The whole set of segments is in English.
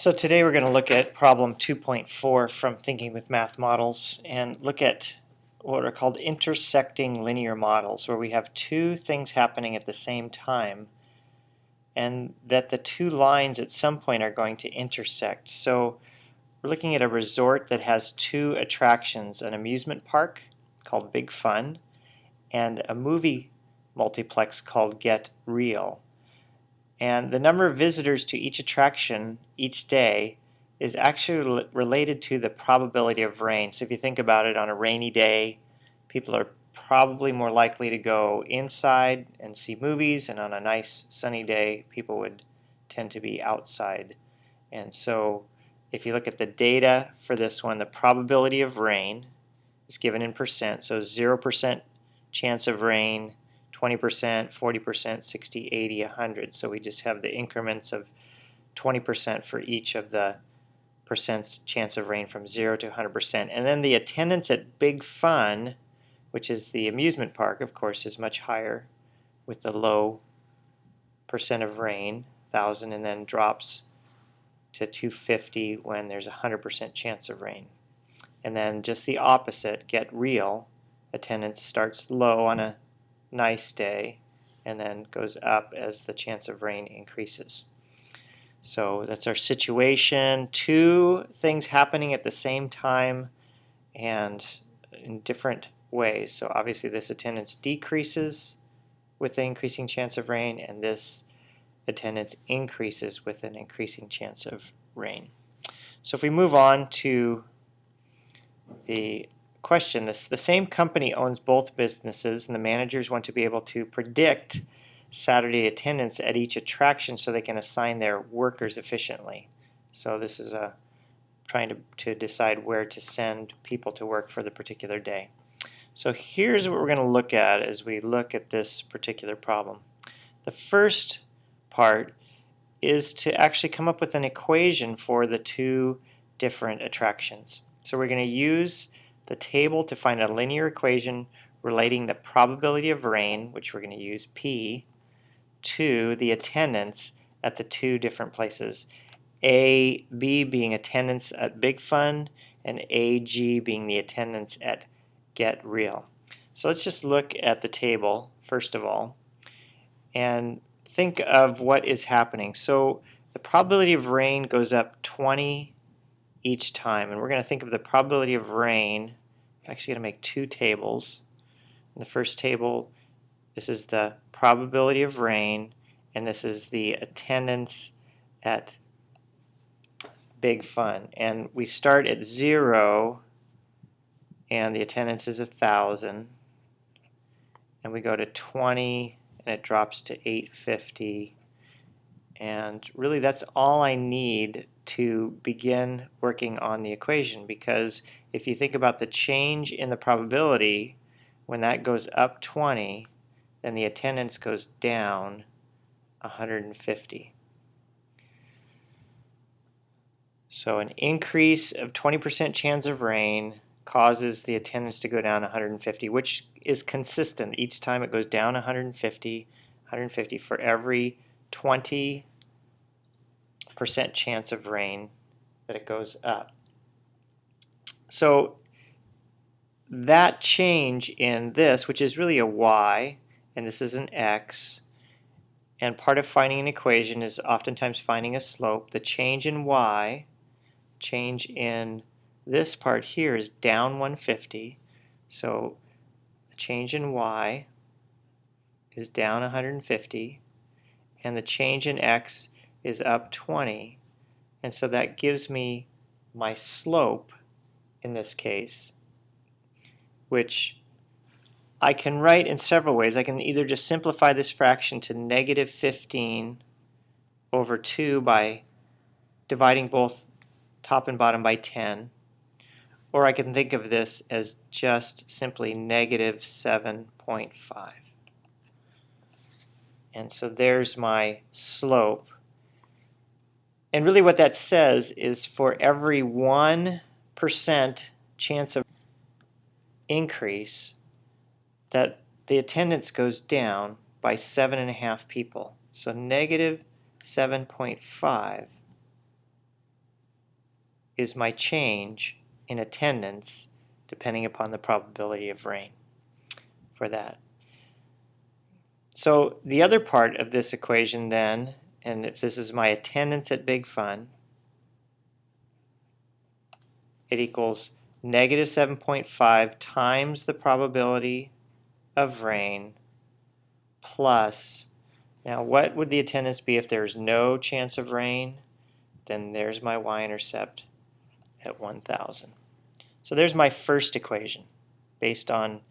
So today we're going to look at problem 2.4 from Thinking with Math Models and look at what are called intersecting linear models, where we have two things happening at the same time and that the two lines at some point are going to intersect. So we're looking at a resort that has two attractions, an amusement park called Big Fun and a movie multiplex called Get Real. And the number of visitors to each attraction each day is actually related to the probability of rain. So if you think about it, on a rainy day, people are probably more likely to go inside and see movies, and on a nice sunny day, people would tend to be outside. And so if you look at the data for this one, the probability of rain is given in percent. So 0% chance of rain, 20%, 40%, 60, 80, 100. So we just have the increments of 20% for each of the percent's chance of rain from 0 to 100%. And then the attendance at Big Fun, which is the amusement park, of course, is much higher with the low percent of rain, 1,000, and then drops to 250 when there's a 100% chance of rain. And then just the opposite, Get Real, attendance starts low on a nice day and then goes up as the chance of rain increases. So that's our situation. Two things happening at the same time and in different ways. So obviously this attendance decreases with the increasing chance of rain, and this attendance increases with an increasing chance of rain. So if we move on to the question, the same company owns both businesses, and the managers want to be able to predict Saturday attendance at each attraction so they can assign their workers efficiently. So this is trying to decide where to send people to work for the particular day. So here's what we're going to look at as we look at this particular problem. The first part is to actually come up with an equation for the two different attractions. So we're going to use the table to find a linear equation relating the probability of rain, which we're going to use P, to the attendance at the two different places, AB being attendance at Big Fun and AG being the attendance at Get Real. So let's just look at the table first of all and think of what is happening. So the probability of rain goes up 20 each time, and we're going to think of the probability of rain. I'm actually going to make two tables. In the first table, this is the probability of rain, and this is the attendance at Big Fun. And we start at 0, and the attendance is 1,000. And we go to 20, and it drops to 850. And really that's all I need to begin working on the equation, because if you think about the change in the probability, when that goes up 20, then the attendance goes down 150. So an increase of 20% chance of rain causes the attendance to go down 150, which is consistent. Each time it goes down 150 for every 20% chance of rain that it goes up. So that change in this, which is really a y, and this is an x, and part of finding an equation is oftentimes finding a slope. The change in y, change in this part here is down 150, so the change in y is down 150, and the change in x is up 20, and so that gives me my slope in this case, which I can write in several ways. I can either just simplify this fraction to negative 15 over 2 by dividing both top and bottom by 10, or I can think of this as just simply negative 7.5. And so there's my slope. And really what that says is for every 1% chance of increase, that the attendance goes down by 7.5 people. So negative 7.5 is my change in attendance depending upon the probability of rain for that. So the other part of this equation then, and if this is my attendance at Big Fun, it equals negative 7.5 times the probability of rain plus, now what would the attendance be if there's no chance of rain? Then there's my y-intercept at 1,000. So there's my first equation based on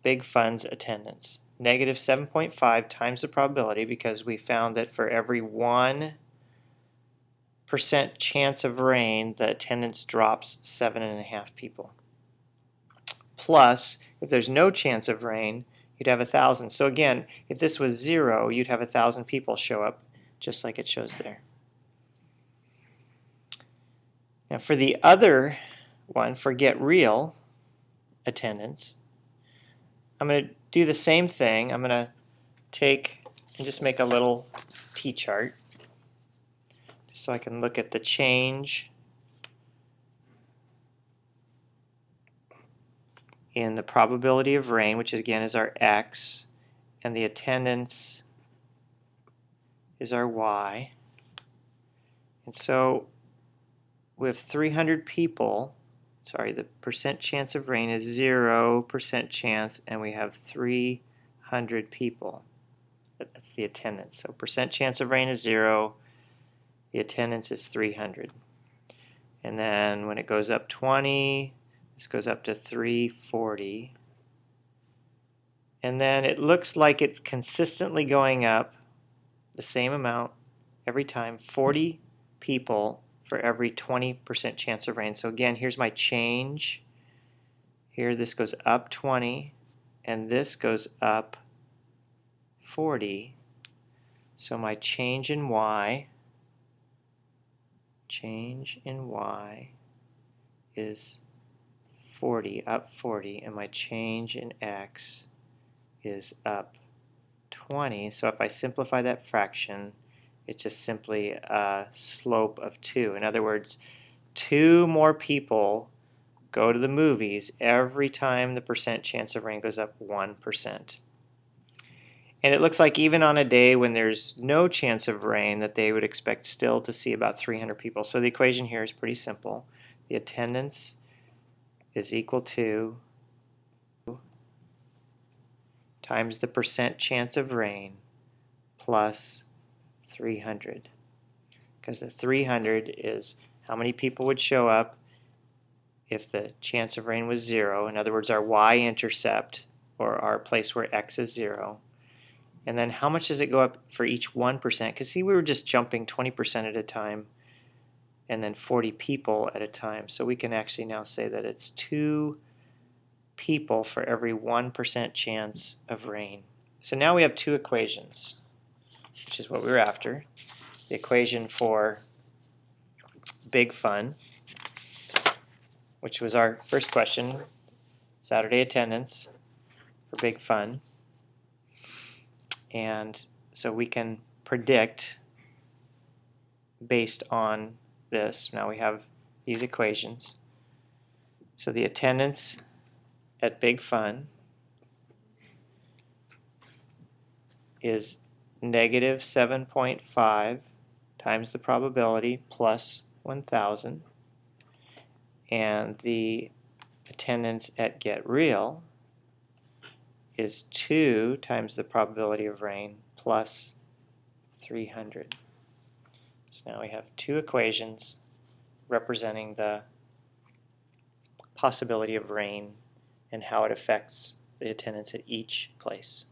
Big Fun's attendance. Negative 7.5 times the probability, because we found that for every 1% chance of rain, the attendance drops 7.5 people. Plus, if there's no chance of rain, you'd have 1,000. So again, if this was 0, you'd have 1,000 people show up, just like it shows there. Now for the other one, for get real attendance, I'm going to do the same thing. I'm going to take and just make a little t-chart just so I can look at the change in the probability of rain, which again is our x, and the attendance is our y. And so with 300 people, the percent chance of rain is 0% chance, and we have 300 people. That's the attendance. So percent chance of rain is 0, the attendance is 300. And then when it goes up 20, this goes up to 340. And then it looks like it's consistently going up the same amount every time, 40 people for every 20% chance of rain. So again, here's my change. Here this goes up 20, and this goes up 40. So my change in y is 40, up 40, and my change in x is up 20. So if I simplify that fraction, it's just simply a slope of 2. In other words, 2 more people go to the movies every time the percent chance of rain goes up 1%. And it looks like even on a day when there's no chance of rain that they would expect still to see about 300 people. So the equation here is pretty simple. The attendance is equal to times the percent chance of rain plus 300. Because the 300 is how many people would show up if the chance of rain was 0. In other words, our y-intercept, or our place where x is 0. And then how much does it go up for each 1%? Because see, we were just jumping 20% at a time and then 40 people at a time. So we can actually now say that it's 2 people for every 1% chance of rain. So now we have 2 equations, which is what we were after. The equation for Big Fun, which was our first question, Saturday attendance for Big Fun. And so we can predict based on this. Now we have these equations. So the attendance at Big Fun is negative 7.5 times the probability plus 1,000. And the attendance at Get Real is 2 times the probability of rain plus 300. So now we have 2 equations representing the possibility of rain and how it affects the attendance at each place.